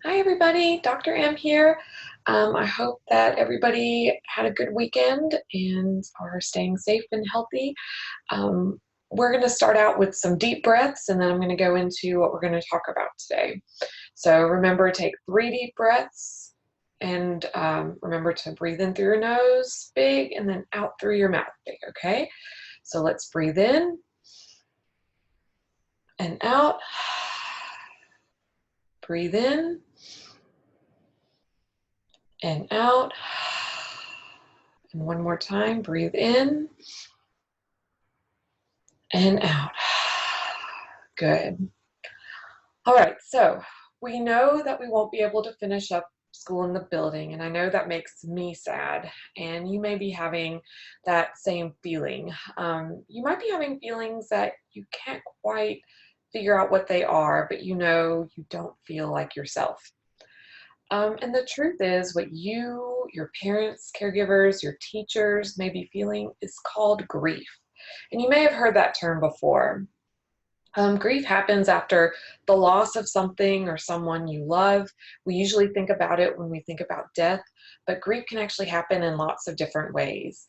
Hi, everybody. Dr. M here. I hope that everybody had a good weekend and are staying safe and healthy. Um, we're going to start out with some deep breaths, and then I'm going to go into what we're going to talk about today. So remember, take 3 deep breaths, and remember to breathe in through your nose, big, and then out through your mouth, big, okay? So let's breathe in and out. Breathe in and out. And one more time, breathe in and out. Good. All right, so we know that we won't be able to finish up school in the building, and I know that makes me sad, and you may be having that same feeling. You might be having feelings that you can't quite figure out what they are, but you know you don't feel like yourself. And the truth is, what you, your parents, caregivers, your teachers may be feeling is called grief. And you may have heard that term before. Grief happens after the loss of something or someone you love. We usually think about it when we think about death, but grief can actually happen in lots of different ways.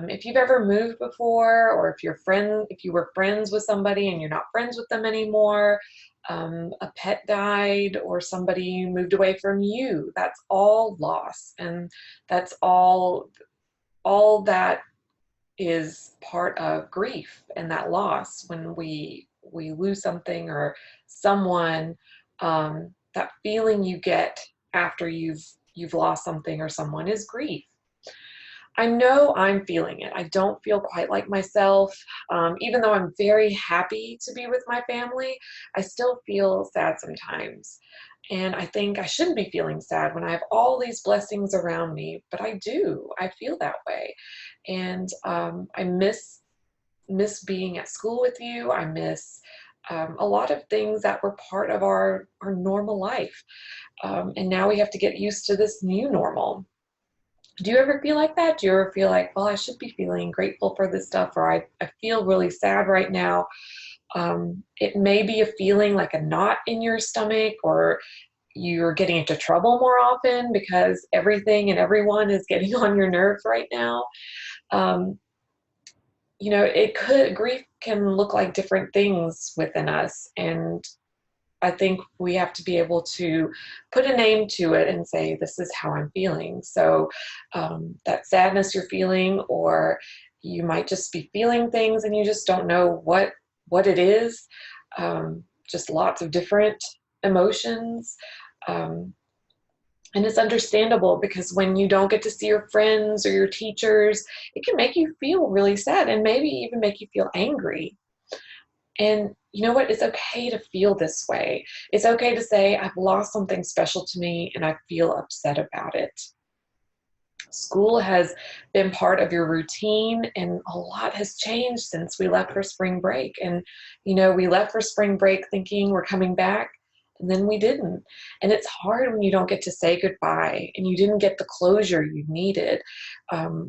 If you've ever moved before, or if you were friends with somebody and you're not friends with them anymore, a pet died or somebody moved away from you, that's all loss, and that's all that is part of grief and that loss. When we lose something or someone, that feeling you get after you've lost something or someone is grief. I know I'm feeling it. I don't feel quite like myself. Even though I'm very happy to be with my family, I still feel sad sometimes. And I think I shouldn't be feeling sad when I have all these blessings around me, but I do. I feel that way. And I miss being at school with you. I miss a lot of things that were part of our normal life. And now we have to get used to this new normal. Do you ever feel like that? Do you ever feel like, well, I should be feeling grateful for this stuff, or I feel really sad right now? It may be a feeling like a knot in your stomach, or you're getting into trouble more often because everything and everyone is getting on your nerves right now. Um, grief can look like different things within us. And I think we have to be able to put a name to it and say, this is how I'm feeling. So that sadness you're feeling, or you might just be feeling things and you just don't know what it is. Just lots of different emotions. Um, and it's understandable, because when you don't get to see your friends or your teachers, it can make you feel really sad and maybe even make you feel angry. And you know what? It's okay to feel this way. It's okay to say, I've lost something special to me and I feel upset about it. School has been part of your routine, and a lot has changed since we left for spring break. And, we left for spring break thinking we're coming back, and then we didn't. And it's hard when you don't get to say goodbye and you didn't get the closure you needed.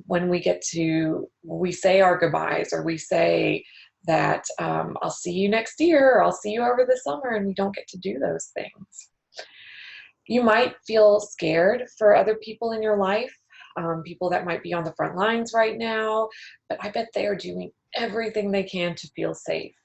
When we say our goodbyes, or we say that I'll see you next year, or I'll see you over the summer, and we don't get to do those things. You might feel scared for other people in your life, people that might be on the front lines right now, but I bet they are doing everything they can to feel safe.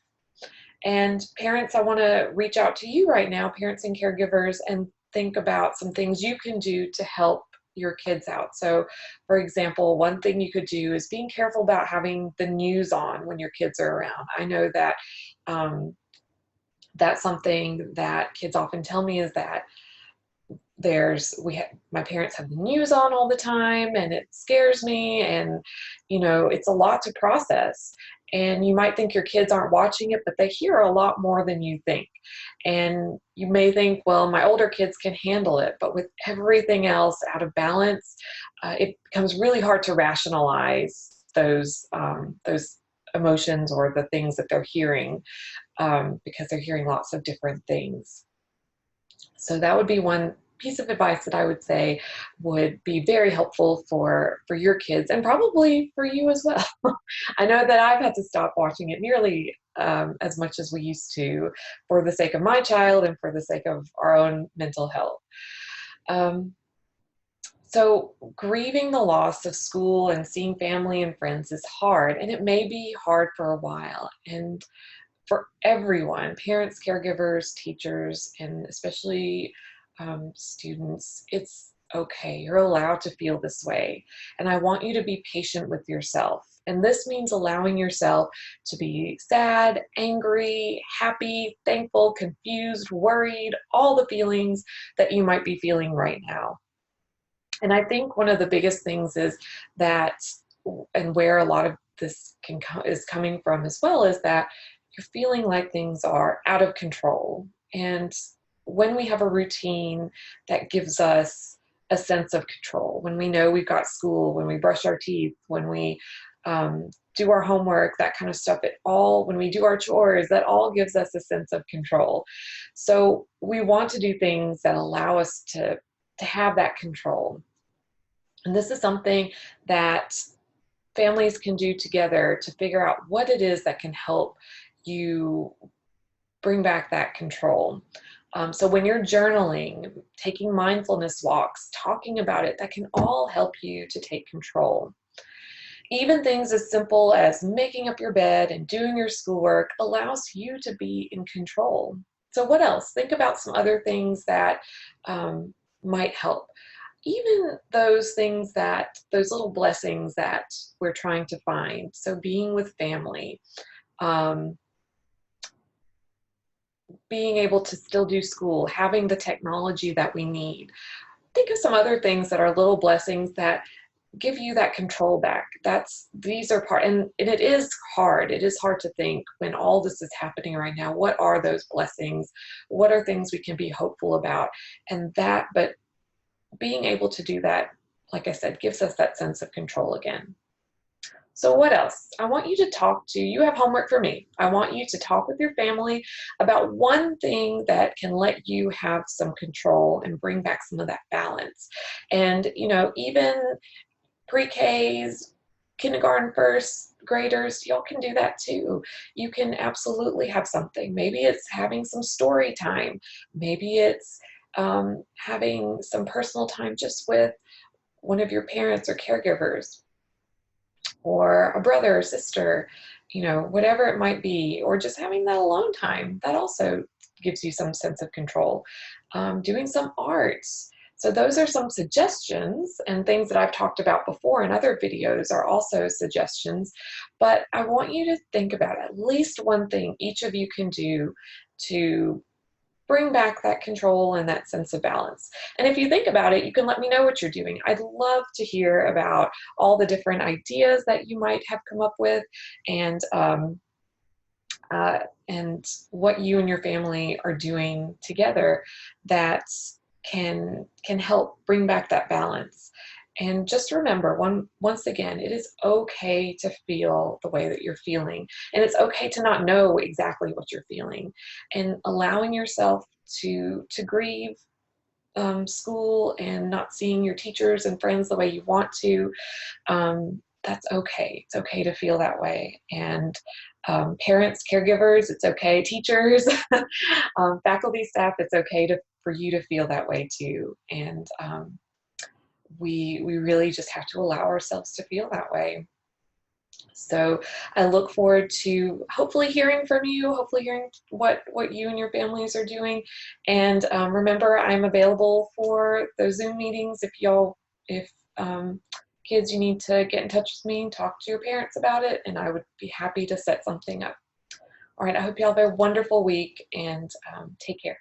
And parents, I want to reach out to you right now, parents and caregivers, and think about some things you can do to help your kids out. So, for example, one thing you could do is being careful about having the news on when your kids are around. I know that that's something that kids often tell me, is that my parents have the news on all the time and it scares me, and it's a lot to process. And you might think your kids aren't watching it, but they hear a lot more than you think. And you may think, well, my older kids can handle it, but with everything else out of balance, it becomes really hard to rationalize those emotions or the things that they're hearing, because they're hearing lots of different things. So that would be one piece of advice that I would say would be very helpful for your kids, and probably for you as well. I know that I've had to stop watching it nearly as much as we used to, for the sake of my child and for the sake of our own mental health. Um, so grieving the loss of school and seeing family and friends is hard, and it may be hard for a while. And for everyone, parents, caregivers, teachers, and especially students, it's okay. You're allowed to feel this way. And I want you to be patient with yourself. And this means allowing yourself to be sad, angry, happy, thankful, confused, worried, all the feelings that you might be feeling right now. And I think one of the biggest things is that, and where a lot of this is coming from as well, is that you're feeling like things are out of control. And when we have a routine that gives us a sense of control, when we know we've got school, when we brush our teeth, when we do our homework, that kind of stuff, when we do our chores, that all gives us a sense of control. So we want to do things that allow us to have that control. And this is something that families can do together to figure out what it is that can help you bring back that control. So when you're journaling, taking mindfulness walks, talking about it, that can all help you to take control. Even things as simple as making up your bed and doing your schoolwork allows you to be in control. So what else? Think about some other things that might help. Even those things those little blessings that we're trying to find. So being with family, um, being able to still do school, having the technology that we need. Think of some other things that are little blessings that give you that control back. These are and it is hard. It is hard to think when all this is happening right now. What are those blessings? What are things we can be hopeful about? But being able to do that, like I said, gives us that sense of control again. So what else? You have homework for me. I want you to talk with your family about one thing that can let you have some control and bring back some of that balance. And, even pre-Ks, kindergarten, first graders, y'all can do that too. You can absolutely have something. Maybe it's having some story time. Maybe it's having some personal time just with one of your parents or caregivers, or a brother or sister, whatever it might be, or just having that alone time. That also gives you some sense of control. Doing some art. So those are some suggestions, and things that I've talked about before in other videos are also suggestions, but I want you to think about at least one thing each of you can do to bring back that control and that sense of balance. And if you think about it, you can let me know what you're doing. I'd love to hear about all the different ideas that you might have come up with, and what you and your family are doing together that can help bring back that balance. And just remember, once again, it is okay to feel the way that you're feeling. And it's okay to not know exactly what you're feeling. And allowing yourself to grieve school and not seeing your teachers and friends the way you want to, that's okay. It's okay to feel that way. And parents, caregivers, it's okay. Teachers, faculty, staff, it's okay for you to feel that way too. And we really just have to allow ourselves to feel that way. So I look forward to hopefully hearing from you, hopefully hearing what you and your families are doing. And remember, I'm available for those Zoom meetings. If kids, you need to get in touch with me and talk to your parents about it, and I would be happy to set something up. All right, I hope you all have a wonderful week, and take care.